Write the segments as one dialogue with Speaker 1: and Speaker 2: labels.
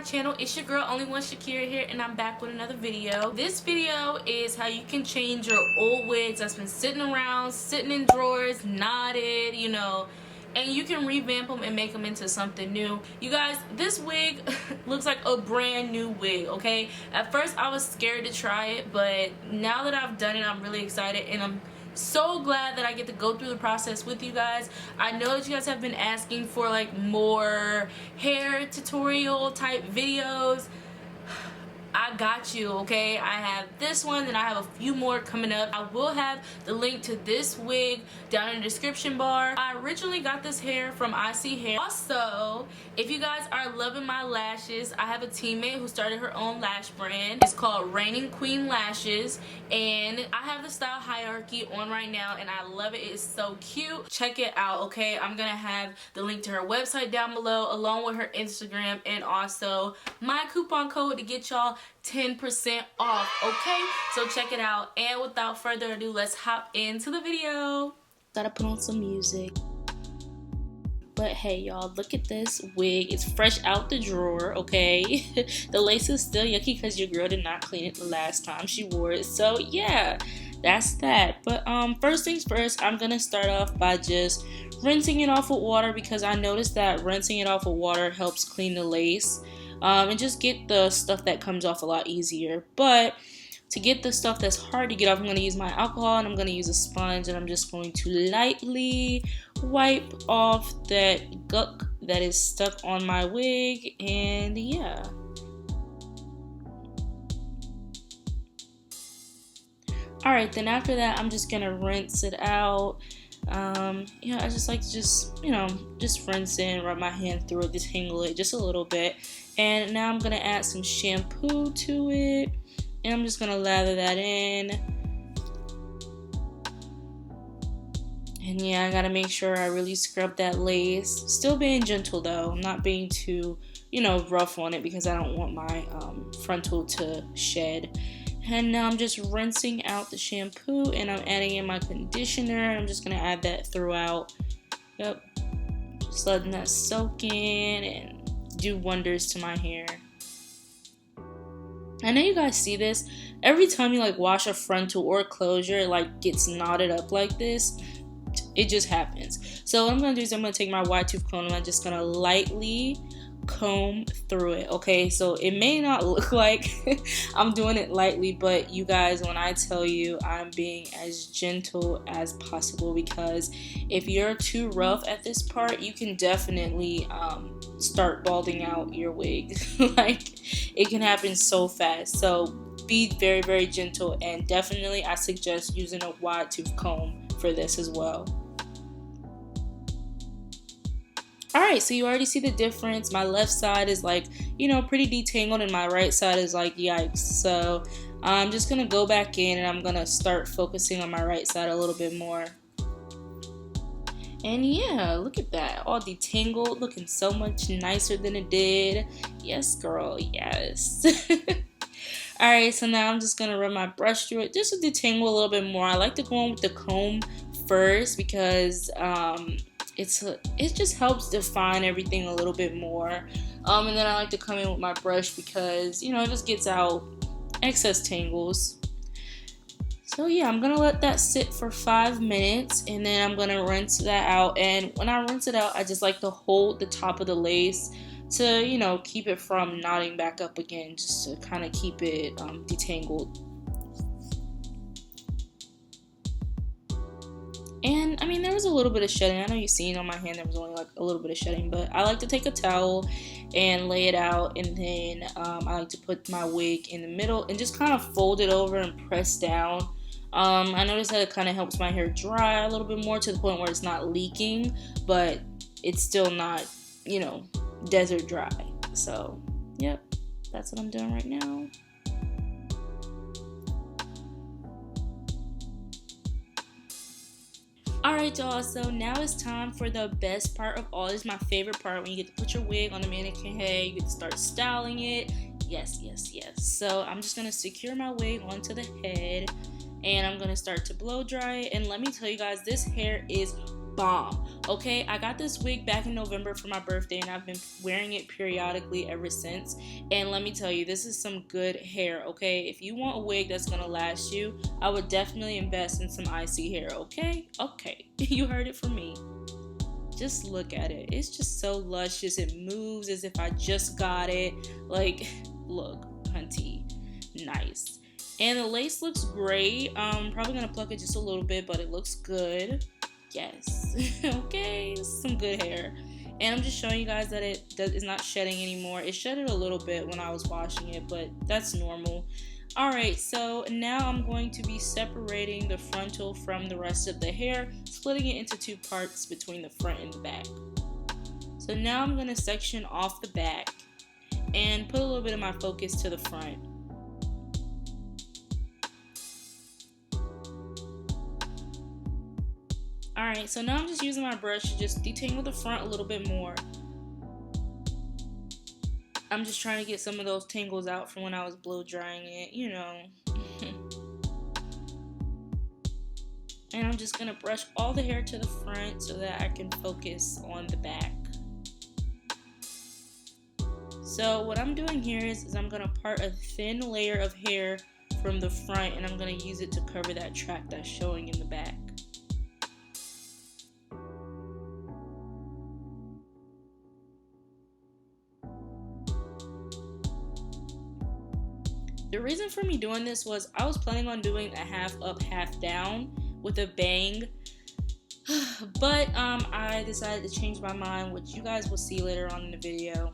Speaker 1: channel. It's your girl, only one Shakira here, and I'm back with another video. This video is how you can change your old wigs that's been sitting around, sitting in drawers, knotted, you know, and you can revamp them and make them into something new. You guys, this wig looks like a brand new wig, okay? At first I was scared to try it, but now that I've done it, I'm really excited, and I'm so glad that I get to go through the process with you guys. I know that you guys have been asking for like more hair tutorial type videos. I got you, okay? I have this one, and I have a few more coming up. I will have the link to this wig down in the description bar. I originally got this hair from IseeHair. Also, if you guys are loving my lashes, I have a teammate who started her own lash brand. It's called Reigning Queen Lashes, and I have the style hierarchy on right now, and I love it. It's so cute. Check it out, okay? I'm gonna have the link to her website down below, along with her Instagram, and also my coupon code to get y'all 10% off, okay? So check it out, and without further ado, let's hop into the video. Gotta put on some music. But hey y'all, look at this wig. It's fresh out the drawer, okay? The lace is still yucky because your girl did not clean it the last time she wore it. So yeah, that's that. But first things first, I'm gonna start off by just rinsing it off with water, because I noticed that rinsing it off with water helps clean the lace. And just get the stuff that comes off a lot easier. But to get the stuff that's hard to get off, I'm going to use my alcohol, and I'm going to use a sponge, and I'm just going to lightly wipe off that gunk that is stuck on my wig. And yeah, alright, then after that I'm just going to rinse it out. Yeah, I just like to just rinse it and rub my hand through it, detangle it just a little bit. And now I'm gonna add some shampoo to it, and I'm just gonna lather that in. And yeah, I gotta make sure I really scrub that lace. Still being gentle though. I'm not being too, rough on it, because I don't want my frontal to shed. And now I'm just rinsing out the shampoo, and I'm adding in my conditioner, and I'm just gonna add that throughout. Yep, just letting that soak in and do wonders to my hair. I know you guys see this every time you like wash a frontal or a closure, it like gets knotted up like this. It just happens. So what I'm gonna do is I'm gonna take my wide tooth comb, and I'm just gonna lightly comb through it, okay? So it may not look like I'm doing it lightly, but you guys, when I tell you, I'm being as gentle as possible, because if you're too rough at this part, you can definitely start balding out your wig. Like, it can happen so fast. So be very, very gentle, and definitely I suggest using a wide tooth comb for this as well. Alright, so you already see the difference. My left side is like, pretty detangled, and my right side is like, yikes. So I'm just going to go back in, and I'm going to start focusing on my right side a little bit more. And yeah, look at that. All detangled, looking so much nicer than it did. Yes, girl, yes. Alright, so now I'm just going to run my brush through it just to detangle a little bit more. I like to go in with the comb first, because it just helps define everything a little bit more. And then I like to come in with my brush, because it just gets out excess tangles. So yeah, I'm gonna let that sit for 5 minutes, and then I'm gonna rinse that out. And when I rinse it out, I just like to hold the top of the lace to keep it from knotting back up again, just to kind of keep it detangled. And I mean, there was a little bit of shedding. I know you've seen on my hand there was only like a little bit of shedding, but I like to take a towel and lay it out, and then I like to put my wig in the middle and just kind of fold it over and press down. I noticed that it kind of helps my hair dry a little bit more, to the point where it's not leaking, but it's still not, desert dry. So, yep, that's what I'm doing right now. Alright y'all, so now it's time for the best part of all. This is my favorite part, when you get to put your wig on the mannequin head, you get to start styling it. Yes, yes, yes. So I'm just going to secure my wig onto the head, and I'm going to start to blow dry it. And let me tell you guys, this hair is bomb. Okay, I got this wig back in November for my birthday, and I've been wearing it periodically ever since. And let me tell you, this is some good hair. Okay, if you want a wig that's gonna last you, I would definitely invest in some IseeHair. Okay, you heard it from me. Just look at it. It's just so luscious. It moves as if I just got it. Like, look, hunty, nice. And the lace looks great. I'm probably gonna pluck it just a little bit, but it looks good. Yes. Okay, some good hair. And I'm just showing you guys that it is not shedding anymore. It shedded a little bit when I was washing it, but that's normal. Alright, so now I'm going to be separating the frontal from the rest of the hair, splitting it into two parts between the front and the back. So now I'm going to section off the back and put a little bit of my focus to the front. Alright, so now I'm just using my brush to just detangle the front a little bit more. I'm just trying to get some of those tangles out from when I was blow drying it, you know. And I'm just going to brush all the hair to the front so that I can focus on the back. So what I'm doing here is I'm going to part a thin layer of hair from the front, and I'm going to use it to cover that track that's showing in the back. The reason for me doing this was I was planning on doing a half up, half down with a bang, but I decided to change my mind, which you guys will see later on in the video.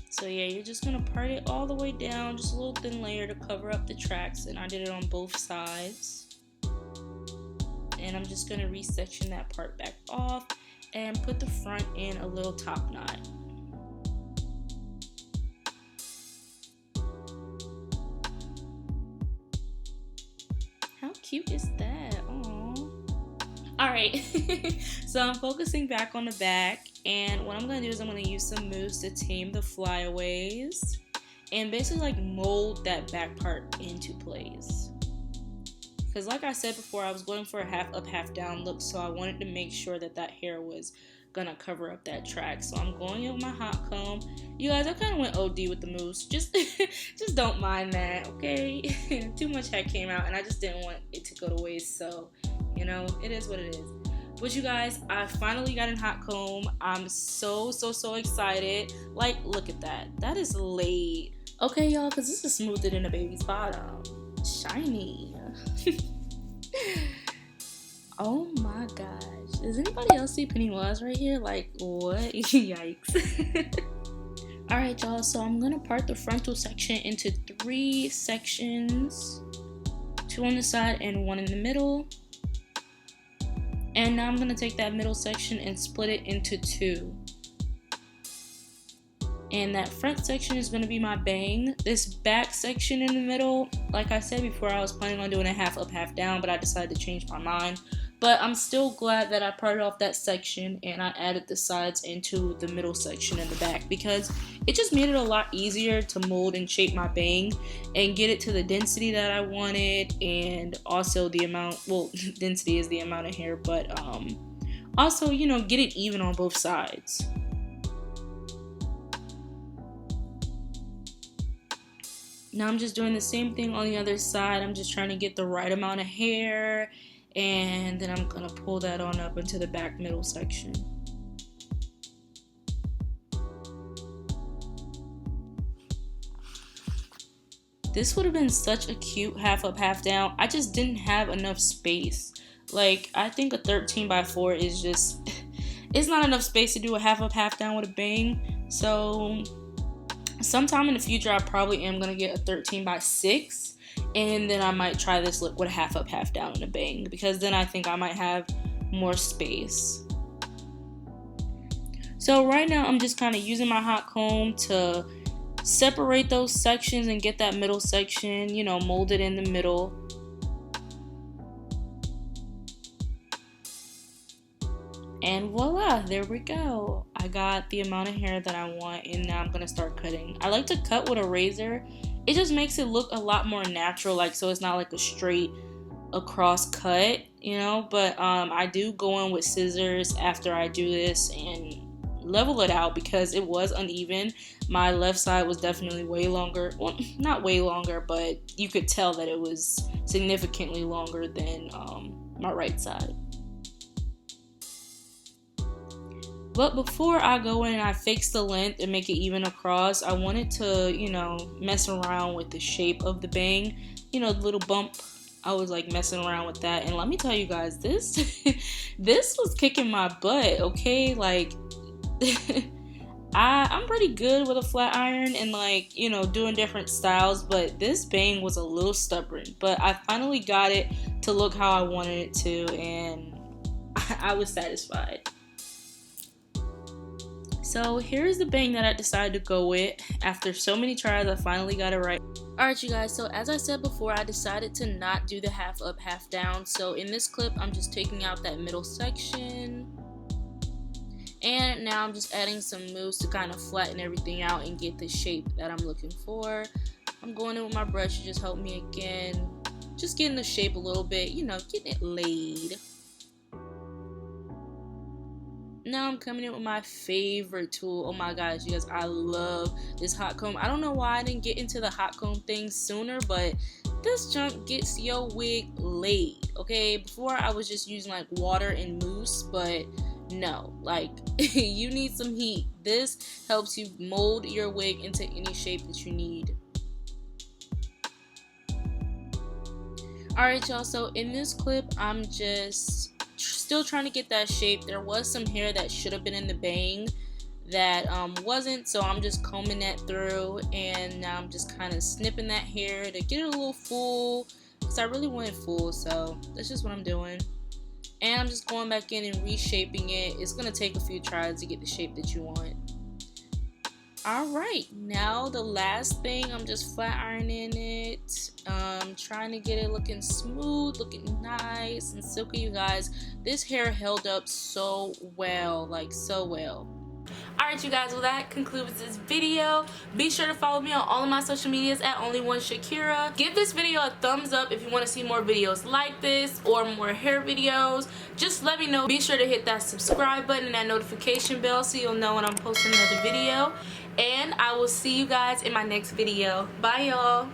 Speaker 1: So yeah, you're just gonna part it all the way down, just a little thin layer to cover up the tracks, and I did it on both sides. And I'm just gonna resection that part back off and put the front in a little top knot. How cute is that? Aww. Alright, so I'm focusing back on the back, and what I'm going to do is I'm going to use some moves to tame the flyaways and basically like mold that back part into place. Because like I said before, I was going for a half up, half down look, so I wanted to make sure that that hair was going to cover up that track. So I'm going in with my hot comb. You guys, I kind of went OD with the moves. Just don't mind that, okay? Too much hair came out, and I just didn't want it to go to waste, so, you know, it is what it is. But you guys, I finally got in hot comb. I'm so excited. Like, look at that. That is laid. Okay, y'all, because this is smoother than a baby's bottom. Shiny. Oh my gosh. Does anybody else see Penny Wise right here? Like, what? Yikes. Alright, y'all, so I'm going to part the frontal section into 3 sections. 2 on the side and 1 in the middle. And now I'm going to take that middle section and split it into 2. And that front section is going to be my bang. This back section in the middle, like I said before, I was planning on doing a half up, half down, but I decided to change my mind. But I'm still glad that I parted off that section and I added the sides into the middle section in the back, because it just made it a lot easier to mold and shape my bang and get it to the density that I wanted, and also the amount, well, density is the amount of hair, but also, you know, get it even on both sides. Now I'm just doing the same thing on the other side. I'm just trying to get the right amount of hair, and then I'm gonna pull that on up into the back middle section. This would have been such a cute half up, half down. I just didn't have enough space. Like, I think a 13x4 is just, it's not enough space to do a half up, half down with a bang. So sometime in the future, I probably am gonna get a 13x6, and then I might try this look with a half up, half down and a bang, because then I think I might have more space. So right now I'm just kind of using my hot comb to separate those sections and get that middle section, you know, molded in the middle. And voila, there we go. I got the amount of hair that I want, and now I'm gonna start cutting. I like to cut with a razor it just makes it look a lot more natural, like, so it's not like a straight across cut, you know. But I do go in with scissors after I do this and level it out because it was uneven. My left side was definitely way longer, well, not way longer, but you could tell that it was significantly longer than my right side. But before I go in and I fix the length and make it even across, I wanted to, you know, mess around with the shape of the bang, you know, the little bump. I was like messing around with that, and let me tell you guys, this this was kicking my butt, okay? Like I'm pretty good with a flat iron and, like, you know, doing different styles, but this bang was a little stubborn. But I finally got it to look how I wanted it to, and I was satisfied. So here's the bang that I decided to go with. After so many tries, I finally got it right. Alright, you guys, so as I said before, I decided to not do the half up, half down. So in this clip, I'm just taking out that middle section. And now I'm just adding some mousse to kind of flatten everything out and get the shape that I'm looking for. I'm going in with my brush to just help me again. Just getting the shape a little bit, you know, getting it laid. Now I'm coming in with my favorite tool. Oh my gosh, you guys, I love this hot comb. I don't know why I didn't get into the hot comb thing sooner, but this junk gets your wig laid, okay? Before I was just using like water and mousse, but no, like you need some heat. This helps you mold your wig into any shape that you need. Alright, y'all, so in this clip, I'm just still trying to get that shape. There was some hair that should have been in the bang that wasn't, so I'm just combing that through, and now I'm just kind of snipping that hair to get it a little full, because I really want it full, so that's just what I'm doing. And I'm just going back in and reshaping it. It's going to take a few tries to get the shape that you want. Alright, now the last thing, I'm just flat ironing it, trying to get it looking smooth, looking nice and silky. You guys, this hair held up so well, like so well. Alright, you guys, well, that concludes this video. Be sure to follow me on all of my social medias at only1shakira. Give this video a thumbs up if you want to see more videos like this or more hair videos. Just let me know. Be sure to hit that subscribe button and that notification bell so you'll know when I'm posting another video. And I will see you guys in my next video. Bye, y'all.